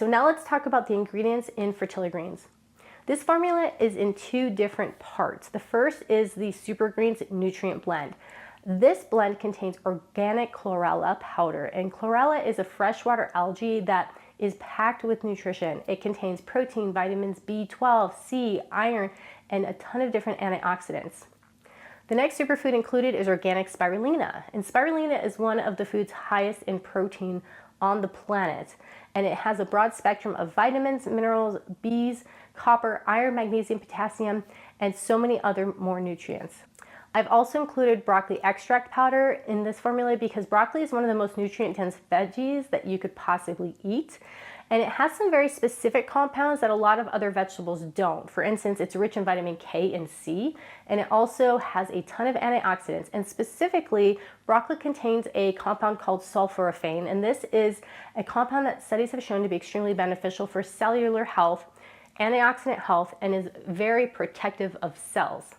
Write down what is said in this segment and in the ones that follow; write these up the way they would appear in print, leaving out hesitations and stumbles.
so now let's talk about the ingredients in FertiliGreens. This formula is in two different parts. The first is the SuperGreens nutrient blend. This blend contains organic chlorella powder, and chlorella is a freshwater algae that is packed with nutrition. It contains protein, vitamins B12, C, iron, and a ton of different antioxidants. The next superfood included is organic spirulina, and spirulina is one of the foods highest in protein on the planet, and it has a broad spectrum of vitamins, minerals, Bs, copper, iron, magnesium, potassium, and so many other more nutrients. I've also included broccoli extract powder in this formula because broccoli is one of the most nutrient-dense veggies that you could possibly eat. And it has some very specific compounds that a lot of other vegetables don't. For instance, it's rich in vitamin K and C, and it also has a ton of antioxidants. And specifically, broccoli contains a compound called sulforaphane, and this is a compound that studies have shown to be extremely beneficial for cellular health, antioxidant health, and is very protective of cells.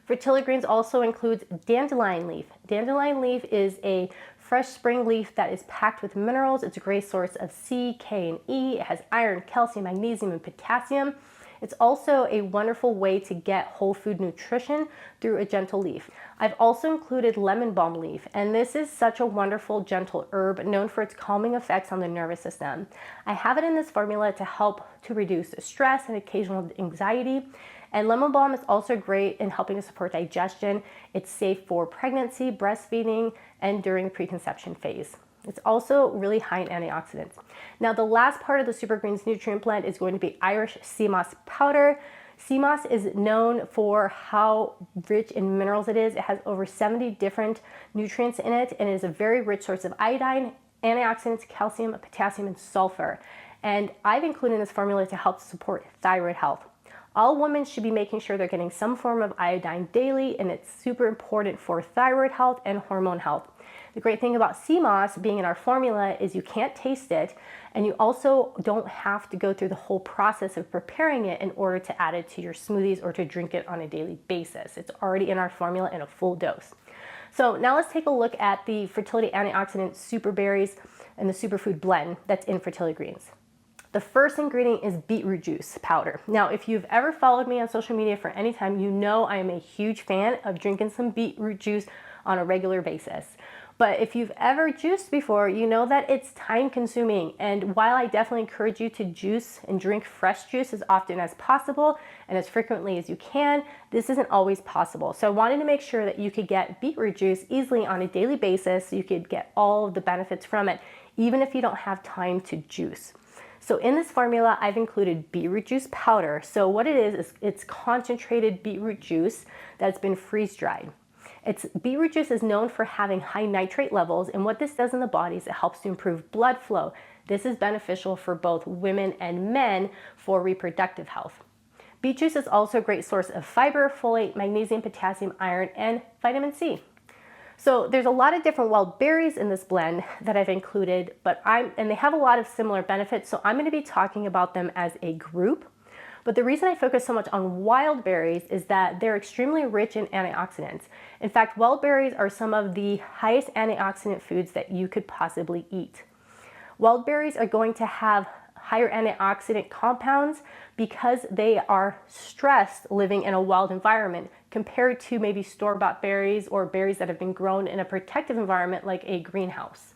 FertiliGreens also includes dandelion leaf. Dandelion leaf is a fresh spring leaf that is packed with minerals. It's a great source of C, K, and E. It has iron, calcium, magnesium, and potassium. It's also a wonderful way to get whole food nutrition through a gentle leaf. I've also included lemon balm leaf, and this is such a wonderful gentle herb known for its calming effects on the nervous system. I have it in this formula to help to reduce stress and occasional anxiety. And lemon balm is also great in helping to support digestion. It's safe for pregnancy, breastfeeding, and during the preconception phase. It's also really high in antioxidants. Now, the last part of the SuperGreens nutrient blend is going to be Irish sea moss powder. Sea moss is known for how rich in minerals it is. It has over 70 different nutrients in it, and it is a very rich source of iodine, antioxidants, calcium, potassium, and sulfur. And I've included this formula to help support thyroid health. All women should be making sure they're getting some form of iodine daily, and it's super important for thyroid health and hormone health. The great thing about sea moss being in our formula is you can't taste it, and you also don't have to go through the whole process of preparing it in order to add it to your smoothies or to drink it on a daily basis. It's already in our formula in a full dose. So now let's take a look at the fertility antioxidant super berries and the superfood blend that's in FertiliGreens. The first ingredient is beetroot juice powder. Now, if you've ever followed me on social media for any time, you know I am a huge fan of drinking some beetroot juice on a regular basis. But if you've ever juiced before, you know that it's time consuming. And while I definitely encourage you to juice and drink fresh juice as often as possible and as frequently as you can, this isn't always possible. So I wanted to make sure that you could get beetroot juice easily on a daily basis so you could get all of the benefits from it, even if you don't have time to juice. So in this formula, I've included beetroot juice powder. So what it is it's concentrated beetroot juice that's been freeze-dried. Beetroot juice is known for having high nitrate levels, and what this does in the body is it helps to improve blood flow. This is beneficial for both women and men for reproductive health. Beet juice is also a great source of fiber, folate, magnesium, potassium, iron, and vitamin C. So there's a lot of different wild berries in this blend that I've included, and they have a lot of similar benefits, so I'm going to be talking about them as a group. But the reason I focus so much on wild berries is that they're extremely rich in antioxidants. In fact, wild berries are some of the highest antioxidant foods that you could possibly eat. Wild berries are going to have higher antioxidant compounds because they are stressed living in a wild environment compared to maybe store-bought berries or berries that have been grown in a protective environment like a greenhouse.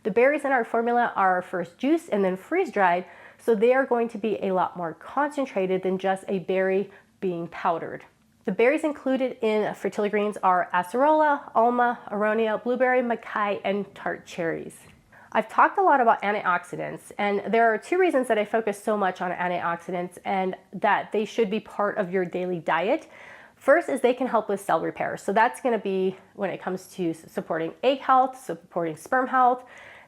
The berries in our formula are first juiced and then freeze-dried, so they are going to be a lot more concentrated than just a berry being powdered. The berries included in FertiliGreens are acerola, alma, aronia, blueberry, mackay, and tart cherries. I've talked a lot about antioxidants, and there are two reasons that I focus so much on antioxidants and that they should be part of your daily diet. First is they can help with cell repair. So that's going to be when it comes to supporting egg health, supporting sperm health.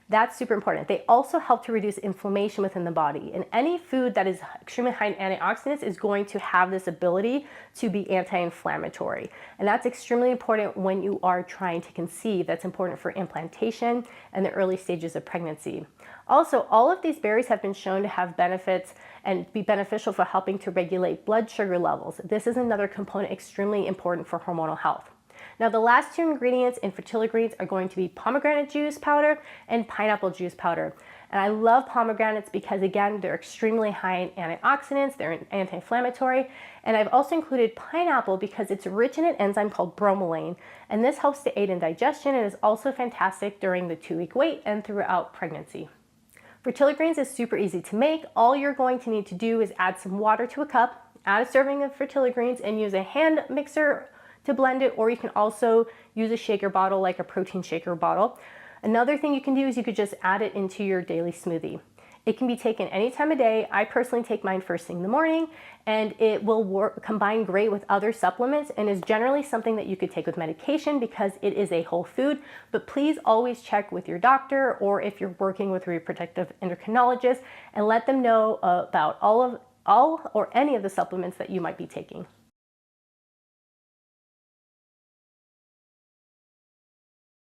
That's super important. They also help to reduce inflammation within the body. And any food that is extremely high in antioxidants is going to have this ability to be anti-inflammatory. And that's extremely important when you are trying to conceive. That's important for implantation and the early stages of pregnancy. Also, all of these berries have been shown to have benefits and be beneficial for helping to regulate blood sugar levels. This is another component extremely important for hormonal health. Now, the last two ingredients in FertiliGreens are going to be pomegranate juice powder and pineapple juice powder. And I love pomegranates because, again, they're extremely high in antioxidants, they're anti-inflammatory. And I've also included pineapple because it's rich in an enzyme called bromelain. And this helps to aid in digestion and is also fantastic during the 2-week wait and throughout pregnancy. FertiliGreens is super easy to make. All you're going to need to do is add some water to a cup, add a serving of FertiliGreens, and use a hand mixer to blend it, or you can also use a shaker bottle like a protein shaker bottle. Another thing you can do is you could just add it into your daily smoothie. It can be taken any time of day. I personally take mine first thing in the morning, and it will combine great with other supplements and is generally something that you could take with medication because it is a whole food. But please always check with your doctor, or if you're working with a reproductive endocrinologist, and let them know about all or any of the supplements that you might be taking.